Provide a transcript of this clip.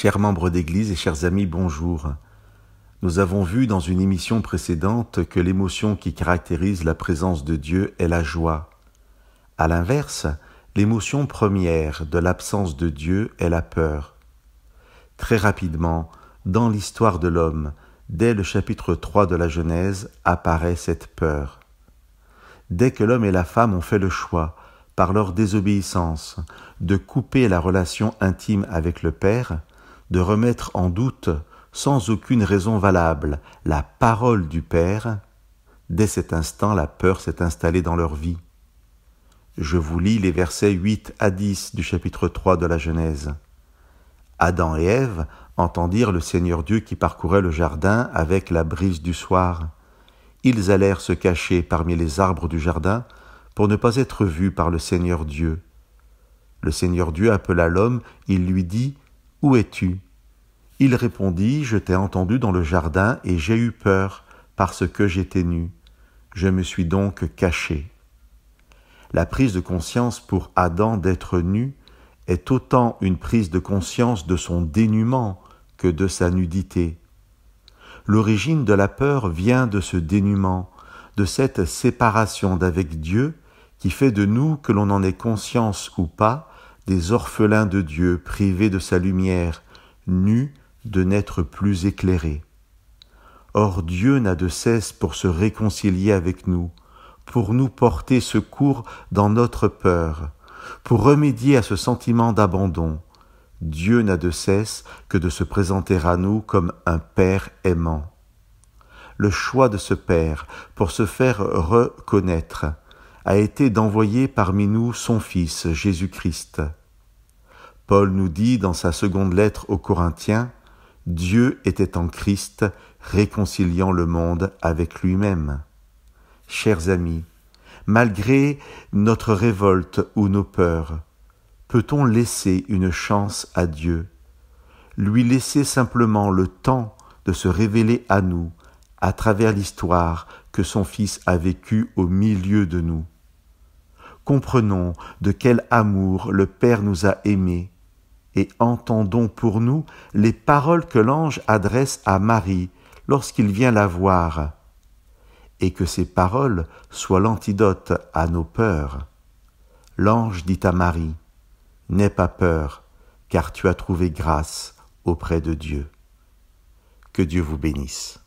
Chers membres d'Église et chers amis, bonjour. Nous avons vu dans une émission précédente que l'émotion qui caractérise la présence de Dieu est la joie. À l'inverse, l'émotion première de l'absence de Dieu est la peur. Très rapidement, dans l'histoire de l'homme, dès le chapitre 3 de la Genèse, apparaît cette peur. Dès que l'homme et la femme ont fait le choix, par leur désobéissance, de couper la relation intime avec le Père, de remettre en doute, sans aucune raison valable, la parole du Père, dès cet instant, la peur s'est installée dans leur vie. Je vous lis les versets 8 à 10 du chapitre 3 de la Genèse. Adam et Ève entendirent le Seigneur Dieu qui parcourait le jardin avec la brise du soir. Ils allèrent se cacher parmi les arbres du jardin pour ne pas être vus par le Seigneur Dieu. Le Seigneur Dieu appela l'homme, il lui dit « Où es-tu » Il répondit « Je t'ai entendu dans le jardin et j'ai eu peur parce que j'étais nu. Je me suis donc caché. » La prise de conscience pour Adam d'être nu est autant une prise de conscience de son dénuement que de sa nudité. L'origine de la peur vient de ce dénuement, de cette séparation d'avec Dieu qui fait de nous, que l'on en ait conscience ou pas, des orphelins de Dieu privés de sa lumière, nus de n'être plus éclairés. Or Dieu n'a de cesse pour se réconcilier avec nous, pour nous porter secours dans notre peur, pour remédier à ce sentiment d'abandon. Dieu n'a de cesse que de se présenter à nous comme un Père aimant. Le choix de ce Père, pour se faire reconnaître, a été d'envoyer parmi nous son Fils, Jésus-Christ. Paul nous dit dans sa seconde lettre aux Corinthiens, « Dieu était en Christ, réconciliant le monde avec lui-même. » Chers amis, malgré notre révolte ou nos peurs, peut-on laisser une chance à Dieu, lui laisser simplement le temps de se révéler à nous à travers l'histoire que son Fils a vécue au milieu de nous? Comprenons de quel amour le Père nous a aimés et entendons pour nous les paroles que l'ange adresse à Marie lorsqu'il vient la voir, et que ces paroles soient l'antidote à nos peurs. L'ange dit à Marie, « N'aie pas peur, car tu as trouvé grâce auprès de Dieu. » Que Dieu vous bénisse.